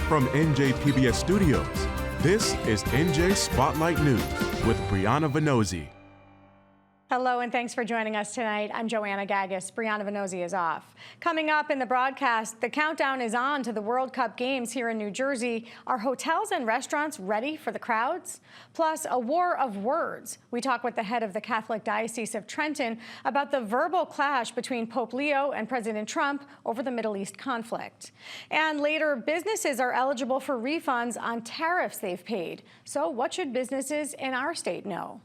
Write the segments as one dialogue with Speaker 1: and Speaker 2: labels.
Speaker 1: From NJ PBS Studios, this is NJ Spotlight News with Brianna Venozzi.
Speaker 2: Hello and thanks for joining us tonight. I'm Joanna Gagis. Brianna Venozzi is off. Coming up in the broadcast, the countdown is on to the World Cup games here in New Jersey. Are hotels and restaurants ready for the crowds? Plus, a war of words. We talk with the head of the Catholic Diocese of Trenton about the verbal clash between Pope Leo and President Trump over the Middle East conflict. And later, businesses are eligible for refunds on tariffs they've paid. So what should businesses in our state know?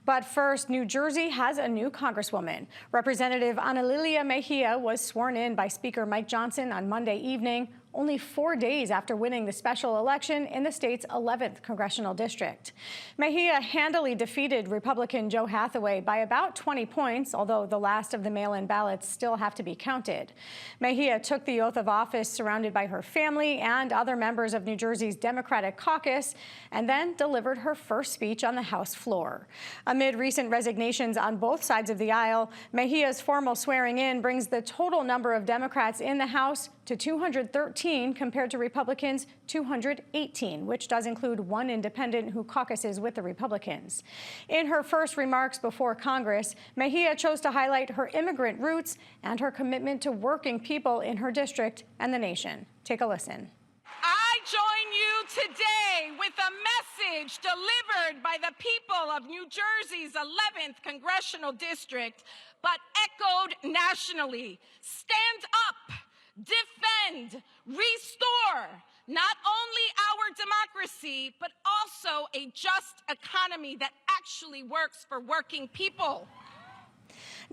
Speaker 2: But first, New Jersey has a new congresswoman. Representative Analilia Mejia was sworn in by Speaker Mike Johnson on Monday evening, only 4 days after winning the special election in the state's 11th congressional district. Mejia handily defeated Republican Joe Hathaway by about 20 points, although the last of the mail-in ballots still have to be counted. Mejia took the oath of office surrounded by her family and other members of New Jersey's Democratic caucus, and then delivered her first speech on the House floor. Amid recent resignations on both sides of the aisle, Mejia's formal swearing in brings the total number of Democrats in the House to 213 compared to Republicans' 218, which does include one independent who caucuses with the Republicans. In her first remarks before Congress, Mejia chose to highlight her immigrant roots and her commitment to working people in her district and the nation. Take a listen.
Speaker 3: I join you today with a message delivered by the people of New Jersey's 11th congressional district, but echoed nationally. Stand up. Defend, restore not only our democracy, but also a just economy that actually works for working people.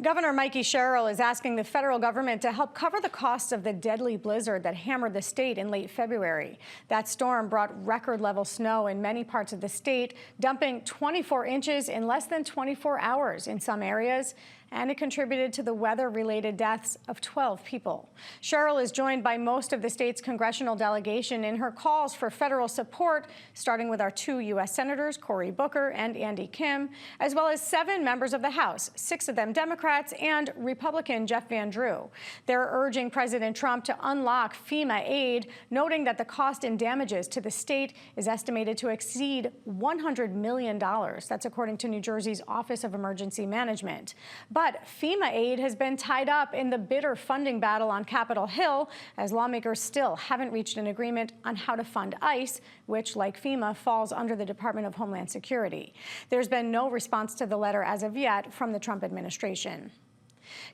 Speaker 2: Governor Mikey Sherrill is asking the federal government to help cover the costs of the deadly blizzard that hammered the state in late February. That storm brought record-level snow in many parts of the state, dumping 24 inches in less than 24 hours in some areas, and it contributed to the weather-related deaths of 12 people. Sherrill is joined by most of the state's congressional delegation in her calls for federal support, starting with our 2 U.S. Senators, Cory Booker and Andy Kim, as well as 7 members of the House, 6 of them Democrats, and Republican Jeff Van Drew. They're urging President Trump to unlock FEMA aid, noting that the cost in damages to the state is estimated to exceed $100 million. That's according to New Jersey's Office of Emergency Management. But FEMA aid has been tied up in the bitter funding battle on Capitol Hill, as lawmakers still haven't reached an agreement on how to fund ICE, which, like FEMA, falls under the Department of Homeland Security. There's been no response to the letter as of yet from the Trump administration.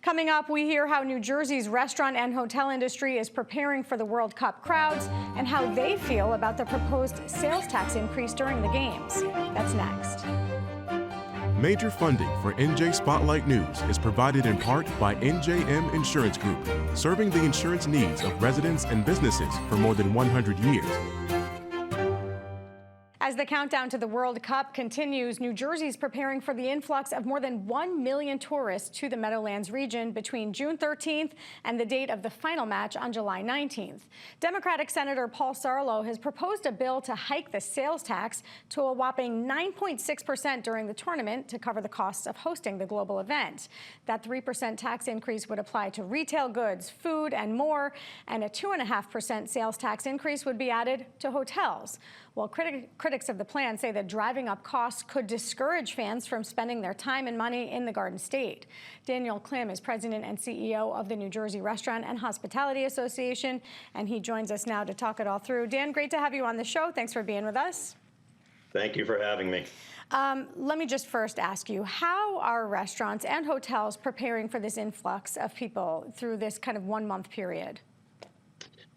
Speaker 2: Coming up, we hear how New Jersey's restaurant and hotel industry is preparing for the World Cup crowds and how they feel about the proposed sales tax increase during the games. That's next.
Speaker 1: Major funding for NJ Spotlight News is provided in part by NJM Insurance Group, serving the insurance needs of residents and businesses for more than 100 years.
Speaker 2: As the countdown to the World Cup continues, New Jersey's preparing for the influx of more than 1 million tourists to the Meadowlands region between June 13th and the date of the final match on July 19th. Democratic Senator Paul Sarlo has proposed a bill to hike the sales tax to a whopping 9.6% during the tournament to cover the costs of hosting the global event. That 3% tax increase would apply to retail goods, food, and more, and a 2.5% sales tax increase would be added to hotels. While critics of the plan say that driving up costs could discourage fans from spending their time and money in the Garden State. Daniel Klim is president and CEO of the New Jersey Restaurant and Hospitality Association, and he joins us now to talk it all through. Dan, great to have you on the show. Thanks for being with us.
Speaker 4: Thank you for having me.
Speaker 2: Let me just first ask you, how are restaurants and hotels preparing for this influx of people through this kind of 1-month period?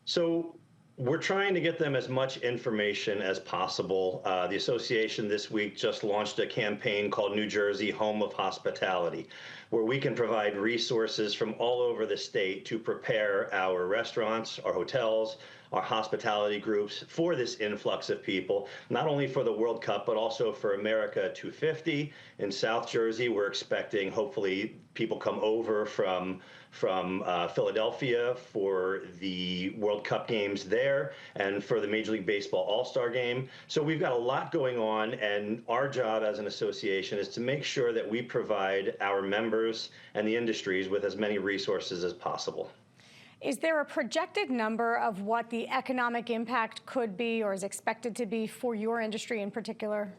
Speaker 4: So we're trying to get them as much information as possible. The association this week just launched a campaign called New Jersey Home of Hospitality, where we can provide resources from all over the state to prepare our restaurants, our hotels, our hospitality groups for this influx of people, not only for the World Cup, but also for America 250 in South Jersey. We're expecting, hopefully, people come over from Philadelphia for the World Cup games there and for the Major League Baseball All-Star game. So we've got a lot going on, and our job as an association is to make sure that we provide our members and the industries with as many resources as possible.
Speaker 2: Is there a projected number of what the economic impact could be or is expected to be for your industry in particular?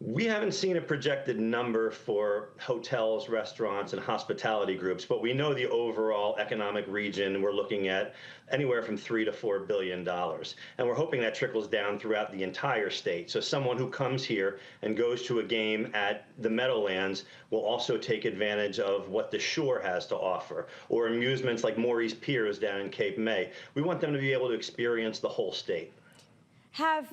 Speaker 4: We haven't seen a projected number for hotels, restaurants, and hospitality groups, but we know the overall economic region. We're looking at anywhere from $3 to $4 billion. And we're hoping that trickles down throughout the entire state. So someone who comes here and goes to a game at the Meadowlands will also take advantage of what the shore has to offer, or amusements like Maury's Piers down in Cape May. We want them to be able to experience the whole state.
Speaker 2: Have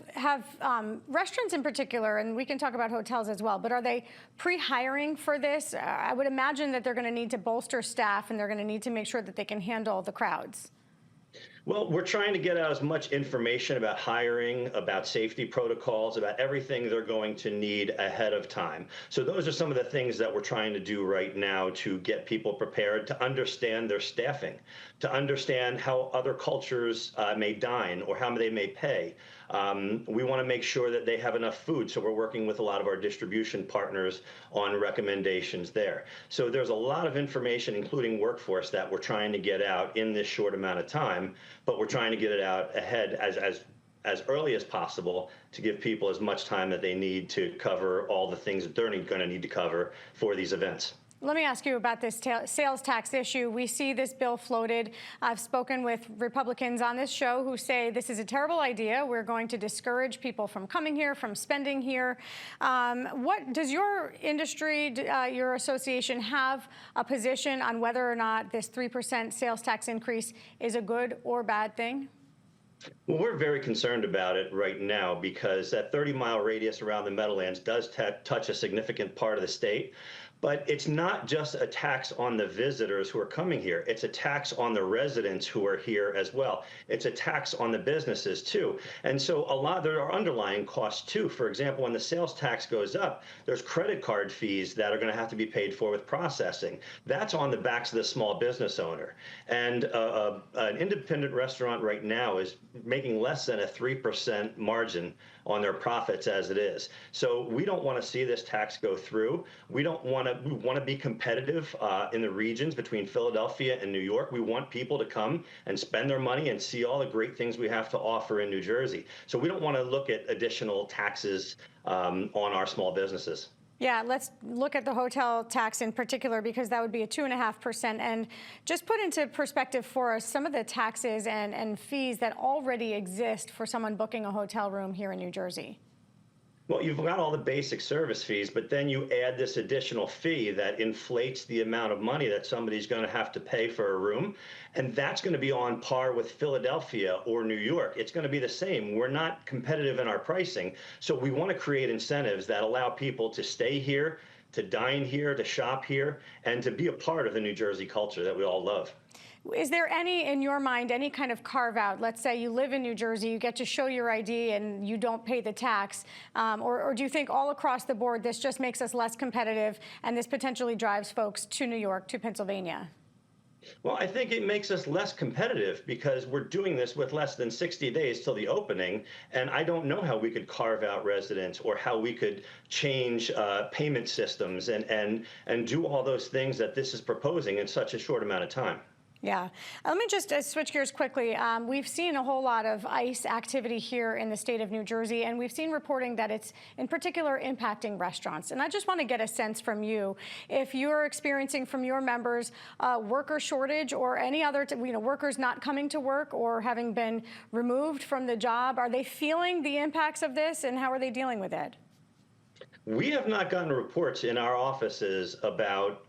Speaker 2: restaurants in particular, and we can talk about hotels as well, but are they pre-hiring for this? I would imagine that they're going to need to bolster staff and they're going to need to make sure that they can handle the crowds.
Speaker 4: Well, we're trying to get out as much information about hiring, about safety protocols, about everything they're going to need ahead of time. So those are some of the things that we're trying to do right now to get people prepared, to understand their staffing, to understand how other cultures may dine or how they may pay. We want to make sure that they have enough food, so we're working with a lot of our distribution partners on recommendations there. So there's a lot of information, including workforce, that we're trying to get out in this short amount of time, but we're trying to get it out ahead as early as possible to give people as much time that they need to cover all the things that they're going to need to cover for these events.
Speaker 2: Let me ask you about this sales tax issue. We see this bill floated. I've spoken with Republicans on this show who say this is a terrible idea. We're going to discourage people from coming here, from spending here. What does your industry, your association, have a position on whether or not this 3% sales tax increase is a good or bad thing?
Speaker 4: Well, we're very concerned about it right now because that 30-mile radius around the Meadowlands does touch a significant part of the state. But it's not just a tax on the visitors who are coming here. It's a tax on the residents who are here as well. It's a tax on the businesses, too. And so there are underlying costs, too. For example, when the sales tax goes up, there's credit card fees that are going to have to be paid for with processing. That's on the backs of the small business owner. And an independent restaurant right now is making less than a 3% margin on their profits as it is. So we don't want to see this tax go through. We want to be competitive in the regions between Philadelphia and New York. We want people to come and spend their money and see all the great things we have to offer in New Jersey. So we don't want to look at additional taxes on our small businesses.
Speaker 2: Yeah, let's look at the hotel tax in particular, because that would be a 2.5%. And just put into perspective for us some of the taxes and fees that already exist for someone booking a hotel room here in New Jersey.
Speaker 4: Well, you've got all the basic service fees, but then you add this additional fee that inflates the amount of money that somebody's going to have to pay for a room. And that's going to be on par with Philadelphia or New York. It's going to be the same. We're not competitive in our pricing. So we want to create incentives that allow people to stay here, to dine here, to shop here, and to be a part of the New Jersey culture that we all love.
Speaker 2: Is there any, in your mind, any kind of carve out? Let's say you live in New Jersey, you get to show your ID and you don't pay the tax. Or do you think all across the board this just makes us less competitive and this potentially drives folks to New York, to Pennsylvania?
Speaker 4: Well, I think it makes us less competitive because we're doing this with less than 60 days till the opening, and I don't know how we could carve out residents or how we could change payment systems and do all those things that this is proposing in such a short amount of time.
Speaker 2: Yeah. Let me just switch gears quickly. We've seen a whole lot of ICE activity here in the state of New Jersey, and we've seen reporting that it's in particular impacting restaurants. And I just want to get a sense from you if you're experiencing from your members worker shortage or any other workers not coming to work or having been removed from the job. Are they feeling the impacts of this, and how are they dealing with it?
Speaker 4: We have not gotten reports in our offices about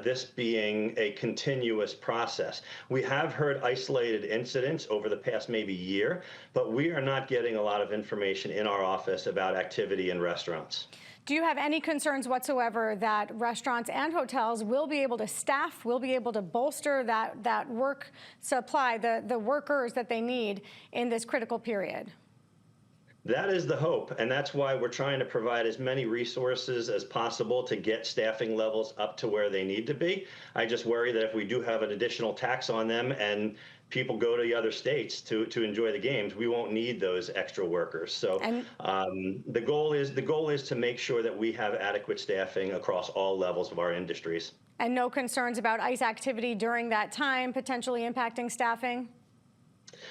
Speaker 4: this being a continuous process. We have heard isolated incidents over the past maybe year, but we are not getting a lot of information in our office about activity in restaurants.
Speaker 2: Do you have any concerns whatsoever that restaurants and hotels will be able to staff, will be able to bolster that work supply, the workers that they need in this critical period?
Speaker 4: That is the hope, and that's why we're trying to provide as many resources as possible to get staffing levels up to where they need to be. I just worry that if we do have an additional tax on them and people go to the other states to enjoy the games, we won't need those extra workers. So the goal is to make sure that we have adequate staffing across all levels of our industries.
Speaker 2: And no concerns about ICE activity during that time potentially impacting staffing?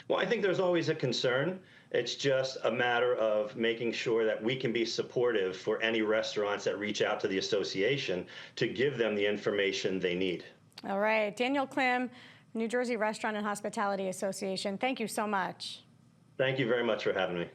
Speaker 4: Well, I think there's always a concern. It's just a matter of making sure that we can be supportive for any restaurants that reach out to the association to give them the information they need.
Speaker 2: All right. Daniel Klim, New Jersey Restaurant and Hospitality Association, thank you so much.
Speaker 4: Thank you very much for having me.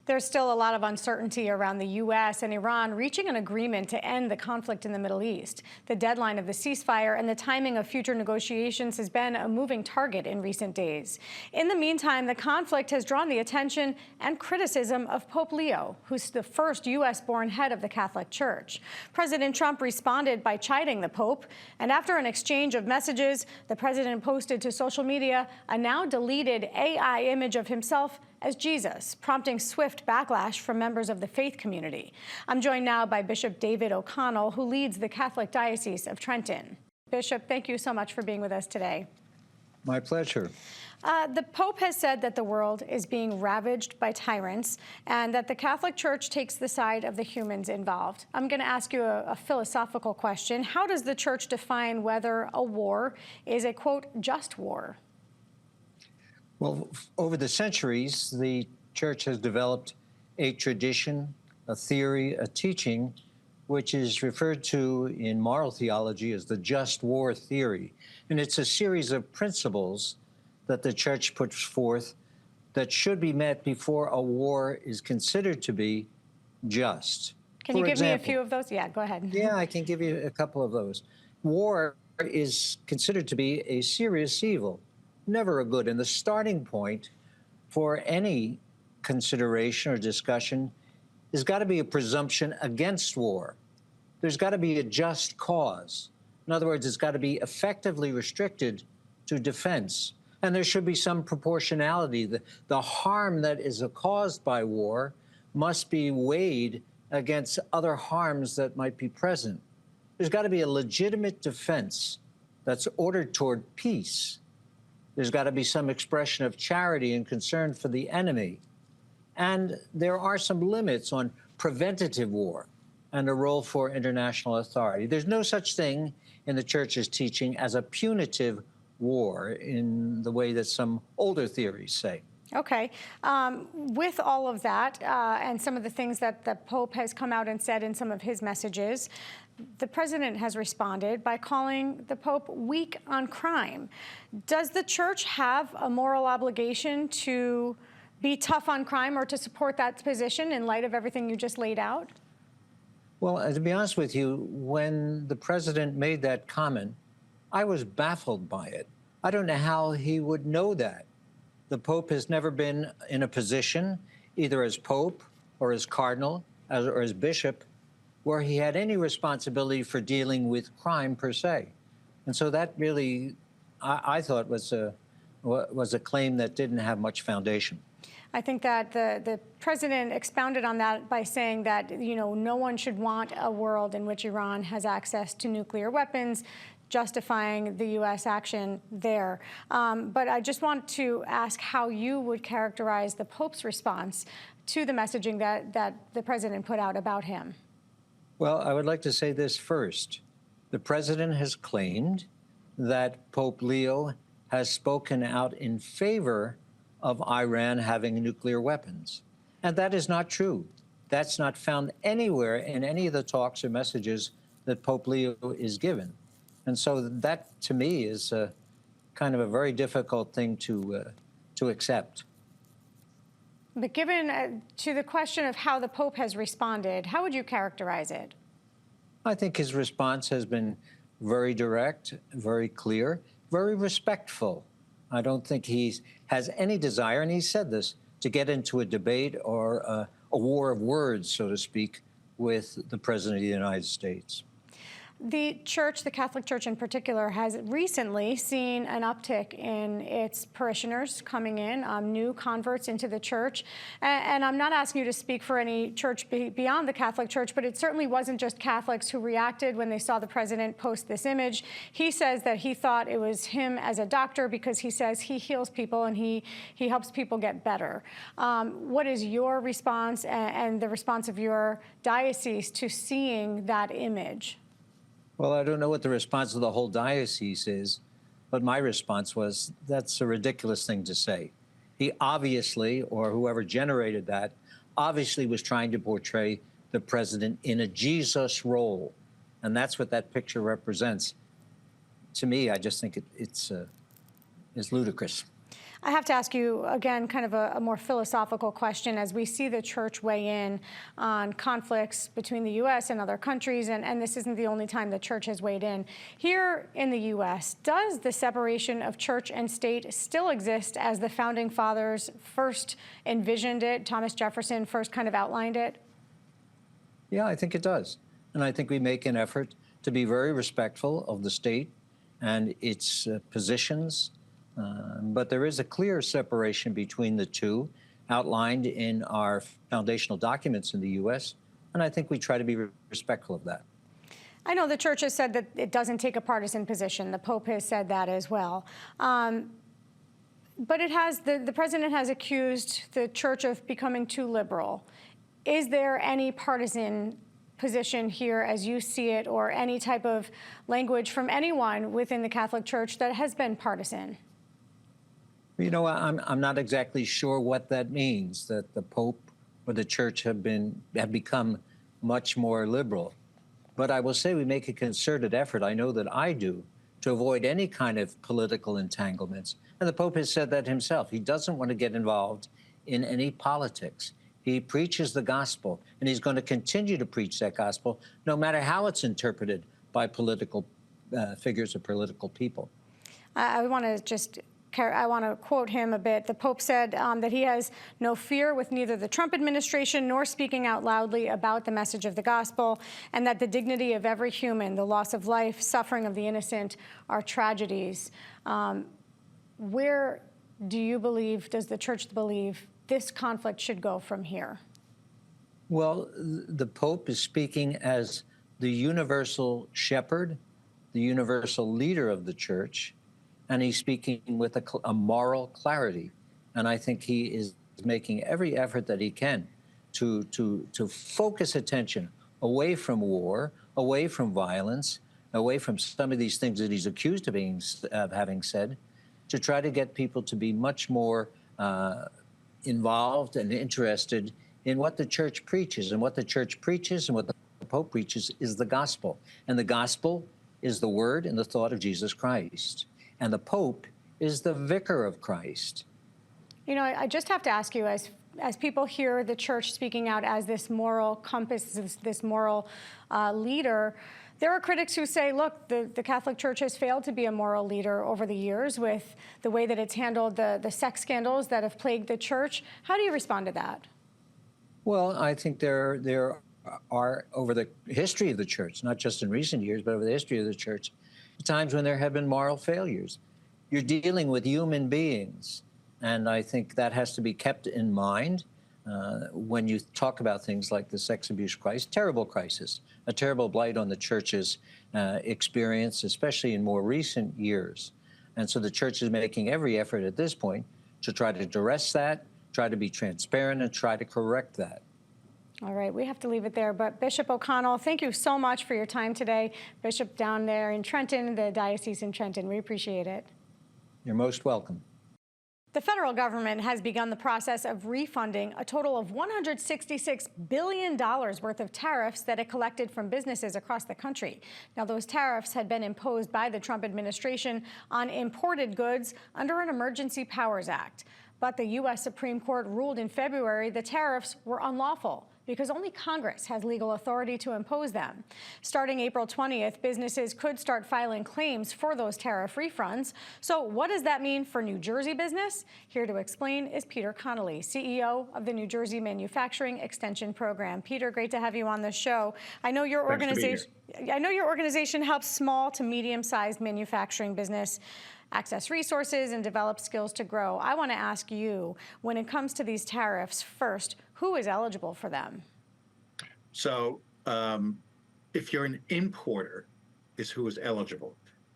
Speaker 2: There's still a lot of uncertainty around the U.S. and Iran reaching an agreement to end the conflict in the Middle East. The deadline of the ceasefire and the timing of future negotiations has been a moving target in recent days. In the meantime, the conflict has drawn the attention and criticism of Pope Leo, who's the first U.S.-born head of the Catholic Church. President Trump responded by chiding the Pope, and after an exchange of messages, the president posted to social media a now deleted AI image of himself as Jesus, prompting swift backlash from members of the faith community. I'm joined now by Bishop David O'Connell, who leads the Catholic Diocese of Trenton. Bishop, thank you so much for being with us today.
Speaker 5: My pleasure.
Speaker 2: The Pope has said that the world is being ravaged by tyrants and that the Catholic Church takes the side of the humans involved. I'm going to ask you a philosophical question. How does the Church define whether a war is a, quote, just war?
Speaker 5: Well, over the centuries, the Church has developed a tradition, a theory, a teaching, which is referred to in moral theology as the just war theory. And it's a series of principles that the Church puts forth that should be met before a war is considered to be just.
Speaker 2: Can you give me a few of those? Yeah, go ahead.
Speaker 5: Yeah, I can give you a couple of those. War is considered to be a serious evil, never a good. And the starting point for any consideration or discussion has got to be a presumption against war. There's got to be a just cause. In other words, it's got to be effectively restricted to defense. And there should be some proportionality. The harm that is caused by war must be weighed against other harms that might be present. There's got to be a legitimate defense that's ordered toward peace. There's got to be some expression of charity and concern for the enemy. And there are some limits on preventative war and a role for international authority. There's no such thing in the Church's teaching as a punitive war in the way that some older theories say.
Speaker 2: Okay. With all of that and some of the things that the Pope has come out and said in some of his messages, the president has responded by calling the Pope weak on crime. Does the Church have a moral obligation to be tough on crime or to support that position in light of everything you just laid out?
Speaker 5: Well, to be honest with you, when the president made that comment, I was baffled by it. I don't know how he would know that. The Pope has never been in a position, either as Pope or as Cardinal or as Bishop, where he had any responsibility for dealing with crime per se. And so that really, I thought, was a claim that didn't have much foundation.
Speaker 2: I think that the president expounded on that by saying that, no one should want a world in which Iran has access to nuclear weapons, justifying the U.S. action there. But I just want to ask how you would characterize the Pope's response to the messaging that the president put out about him.
Speaker 5: Well, I would like to say this first. The president has claimed that Pope Leo has spoken out in favor of Iran having nuclear weapons. And that is not true. That's not found anywhere in any of the talks or messages that Pope Leo is given. And so that, to me, is kind of a very difficult thing to accept.
Speaker 2: But given to the question of how the Pope has responded, how would you characterize it?
Speaker 5: I think his response has been very direct, very clear, very respectful. I don't think he has any desire, and he said this, to get into a debate or a war of words, so to speak, with the President of the United States.
Speaker 2: The Church, the Catholic Church in particular, has recently seen an uptick in its parishioners coming in, new converts into the Church. And I'm not asking you to speak for any church beyond the Catholic Church, but it certainly wasn't just Catholics who reacted when they saw the president post this image. He says that he thought it was him as a doctor because he says he heals people and he helps people get better. What is your response and the response of your diocese to seeing that image?
Speaker 5: Well, I don't know what the response of the whole diocese is, but my response was, that's a ridiculous thing to say. He obviously, or whoever generated that, obviously was trying to portray the president in a Jesus role. And that's what that picture represents. To me, I just think it's ludicrous.
Speaker 2: I have to ask you, again, kind of a more philosophical question. As we see the church weigh in on conflicts between the U.S. and other countries, and this isn't the only time the church has weighed in. Here in the U.S., does the separation of church and state still exist as the Founding Fathers first envisioned it, Thomas Jefferson first kind of outlined it?
Speaker 5: Yeah, I think it does. And I think we make an effort to be very respectful of the state and its positions. But there is a clear separation between the two outlined in our foundational documents in the U.S., and I think we try to be respectful of that.
Speaker 2: I know the church has said that it doesn't take a partisan position. The Pope has said that as well. But it has, the president has accused the church of becoming too liberal. Is there any partisan position here as you see it, or any type of language from anyone within the Catholic Church that has been partisan?
Speaker 5: You know, I'm not exactly sure what that means, that the Pope or the Church have become much more liberal. But I will say we make a concerted effort, I know that I do, to avoid any kind of political entanglements. And the Pope has said that himself. He doesn't want to get involved in any politics. He preaches the gospel, and he's going to continue to preach that gospel, no matter how it's interpreted by political figures or political people.
Speaker 2: I want to quote him a bit. The Pope said that he has no fear with neither the Trump administration nor speaking out loudly about the message of the gospel, and that the dignity of every human, the loss of life, suffering of the innocent are tragedies. Where do you believe, does the church believe, this conflict should go from here?
Speaker 5: Well, the Pope is speaking as the universal shepherd, the universal leader of the church, and he's speaking with a moral clarity. And I think he is making every effort that he can to focus attention away from war, away from violence, away from some of these things that he's accused of having said, to try to get people to be much more involved and interested in what the church preaches. And what the church preaches and what the Pope preaches is the gospel. And the gospel is the word and the thought of Jesus Christ. And the Pope is the vicar of Christ.
Speaker 2: You know, I just have to ask you, as people hear the church speaking out as this moral compass, this moral leader, there are critics who say, look, the Catholic Church has failed to be a moral leader over the years with the way that it's handled the sex scandals that have plagued the church. How do you respond to that? Well,
Speaker 5: I think there are, over the history of the church, not just in recent years, but over the history of the church, times when there have been moral failures. You're dealing with human beings, and I think that has to be kept in mind when you talk about things like the sex abuse crisis, terrible crisis, a terrible blight on the church's experience, especially in more recent years. And so the church is making every effort at this point to try to address that, try to be transparent, and try to correct that.
Speaker 2: All right, we have to leave it there. But Bishop O'Connell, thank you so much for your time today. Bishop down there in Trenton, the diocese in Trenton. We appreciate it.
Speaker 5: You're most welcome.
Speaker 2: The federal government has begun the process of refunding a total of $166 billion worth of tariffs that it collected from businesses across the country. Now, those tariffs had been imposed by the Trump administration on imported goods under an Emergency Powers Act. But the U.S. Supreme Court ruled in February the tariffs were unlawful because only Congress has legal authority to impose them. Starting April 20th, businesses could start filing claims for those tariff refunds. So what does that mean for New Jersey business? Here to explain is Peter Connolly, CEO of the New Jersey Manufacturing Extension Program. Peter, great to have you on the show. I know your organization helps small to medium-sized manufacturing business access resources and develop skills to grow. I want to ask you, when it comes to these tariffs, first, who is eligible for them?
Speaker 6: So if you're an importer, is who is eligible.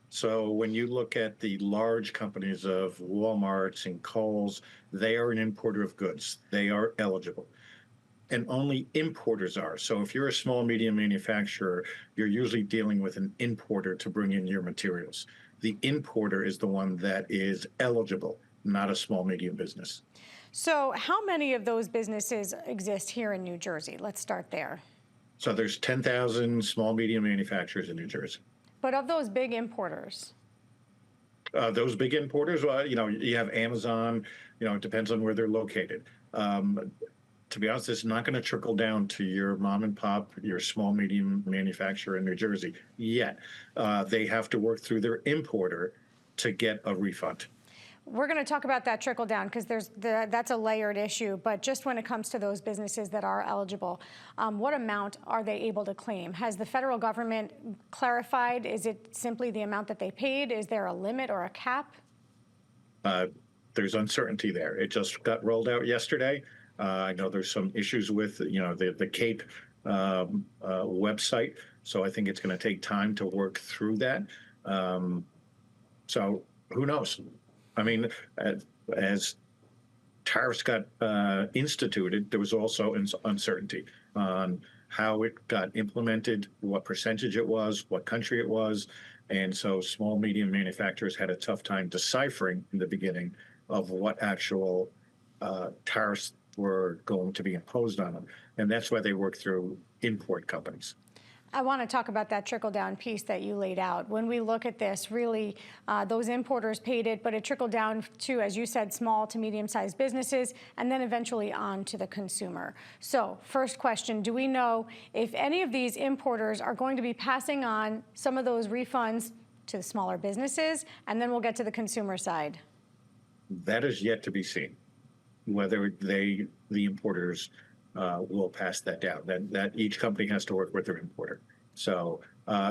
Speaker 6: So when you look at the large companies of Walmart's and Kohl's, they are an importer of goods. They are eligible. and only importers are. So if you're a small, medium manufacturer, you're usually dealing with an importer to bring in your materials. The importer is the one that is eligible, not a small, medium business.
Speaker 2: So how many of those businesses exist here in New Jersey? Let's start there.
Speaker 6: So there's 10,000 small, medium manufacturers in New Jersey.
Speaker 2: But of those big importers?
Speaker 6: Those big importers, you have Amazon, it depends on where they're located. To be honest, it's not going to trickle down to your mom and pop, your small, medium manufacturer in New Jersey yet. They have to work through their importer to get a refund.
Speaker 2: We're going to talk about that trickle down because that's a layered issue. But just when it comes to those businesses that are eligible, what amount are they able to claim? Has the federal government clarified? Is it simply the amount that they paid? Is there a limit or a cap?
Speaker 6: There's uncertainty there. It just got rolled out yesterday. I know there's some issues with, the CAPE website. So I think it's going to take time to work through that. So who knows? I mean, as tariffs got instituted, there was also uncertainty on how it got implemented, what percentage it was, what country it was. And so small, medium manufacturers had a tough time deciphering in the beginning of what actual tariffs were going to be imposed on them. And that's why they work through import companies.
Speaker 2: I want to talk about that trickle-down piece that you laid out. When we look at this, really, those importers paid it, but it trickled down to, as you said, small to medium-sized businesses, and then eventually on to the consumer. So, first question, do we know if any of these importers are going to be passing on some of those refunds to the smaller businesses? And then we'll get to the consumer side.
Speaker 6: That is yet to be seen, whether the importers will pass that down. That each company has to work with their importer. So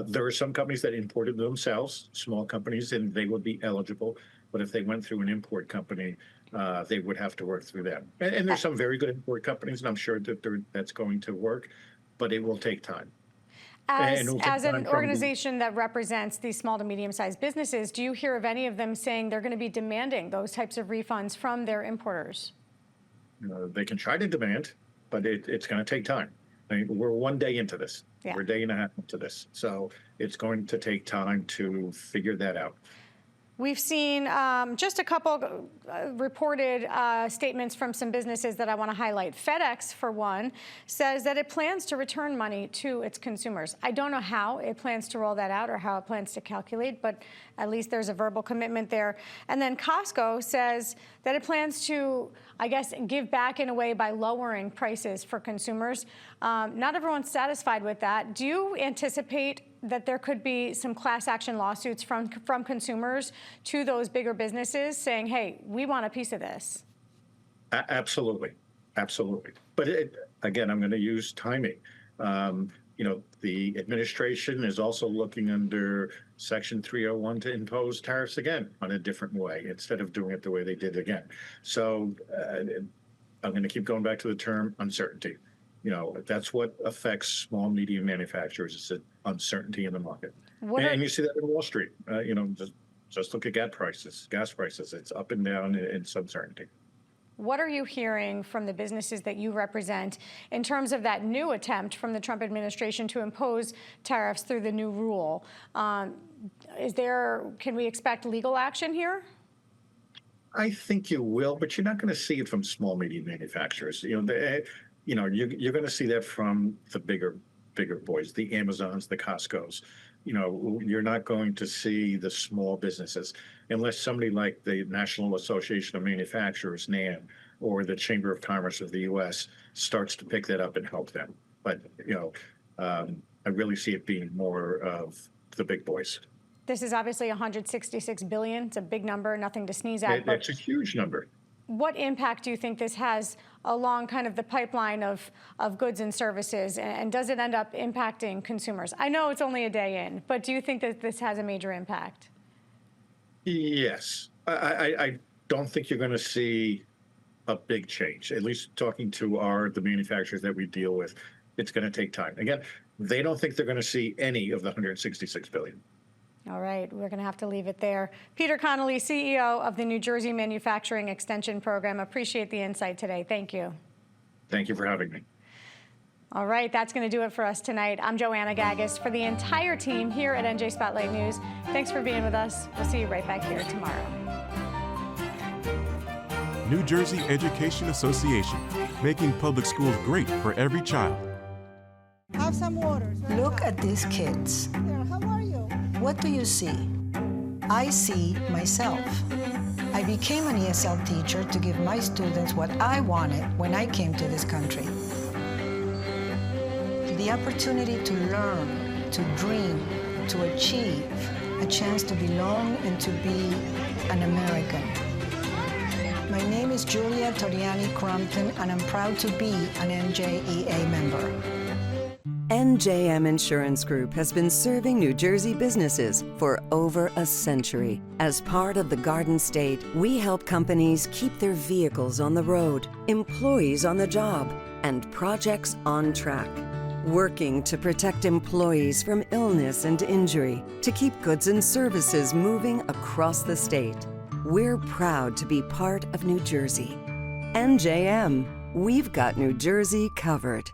Speaker 6: there are some companies that imported themselves, small companies, and they would be eligible. But if they went through an import company, they would have to work through them. And there's some very good import companies, and I'm sure that that's going to work, but it will take time.
Speaker 2: As an organization that represents these small to medium-sized businesses, do you hear of any of them saying they're going to be demanding those types of refunds from their importers?
Speaker 6: They can try to demand, but it's going to take time. I mean, we're 1 day into this. Yeah. We're a day and a half into this. So it's going to take time to figure that out.
Speaker 2: We've seen just a couple reported statements from some businesses that I want to highlight. FedEx, for one, says that it plans to return money to its consumers. I don't know how it plans to roll that out or how it plans to calculate, but at least there's a verbal commitment there. And then Costco says that it plans to, I guess, give back in a way by lowering prices for consumers. Not everyone's satisfied with that. Do you anticipate that there could be some class action lawsuits from consumers to those bigger businesses saying, hey, we want a piece of this?
Speaker 6: Absolutely. Absolutely. But again, I'm going to use timing. The administration is also looking under Section 301 to impose tariffs again on a different way instead of doing it the way they did again. So I'm going to keep going back to the term uncertainty. That's what affects small, medium manufacturers is the uncertainty in the market. And you see that in Wall Street. Just look at gas prices. It's up and down in some uncertainty.
Speaker 2: What are you hearing from the businesses that you represent in terms of that new attempt from the Trump administration to impose tariffs through the new rule? Can we expect legal action here?
Speaker 6: I think you will, but you're not going to see it from small, medium manufacturers. You're going to see that from the bigger boys, the Amazons, the Costcos. You're not going to see the small businesses unless somebody like the National Association of Manufacturers, NAM, or the Chamber of Commerce of the U.S. starts to pick that up and help them. But, I really see it being more of the big boys.
Speaker 2: This is obviously $166 billion. It's a big number, nothing to sneeze at.
Speaker 6: That's a huge number.
Speaker 2: What impact do you think this has along kind of the pipeline of goods and services, and does it end up impacting consumers? I know it's only a day in, but do you think that this has a major impact?
Speaker 6: Yes. I don't think you're going to see a big change, at least talking to the manufacturers that we deal with. It's going to take time. Again, they don't think they're going to see any of the $166 billion.
Speaker 2: All right, we're going to have to leave it there. Peter Connolly, CEO of the New Jersey Manufacturing Extension Program. Appreciate the insight today. Thank you.
Speaker 6: Thank you for having me.
Speaker 2: All right, that's going to do it for us tonight. I'm Joanna Gagis. For the entire team here at NJ Spotlight News, thanks for being with us. We'll see you right back here tomorrow.
Speaker 1: New Jersey Education Association, making public schools great for every child.
Speaker 7: Have some water.
Speaker 8: Look at these kids.
Speaker 7: There, how are you?
Speaker 8: What do you see? I see myself. I became an ESL teacher to give my students what I wanted when I came to this country. The opportunity to learn, to dream, to achieve, a chance to belong and to be an American. My name is Julia Toriani Crompton, and I'm proud to be an NJEA member.
Speaker 9: NJM Insurance Group has been serving New Jersey businesses for over a century. As part of the Garden State, we help companies keep their vehicles on the road, employees on the job, and projects on track. Working to protect employees from illness and injury, to keep goods and services moving across the state. We're proud to be part of New Jersey. NJM, we've got New Jersey covered.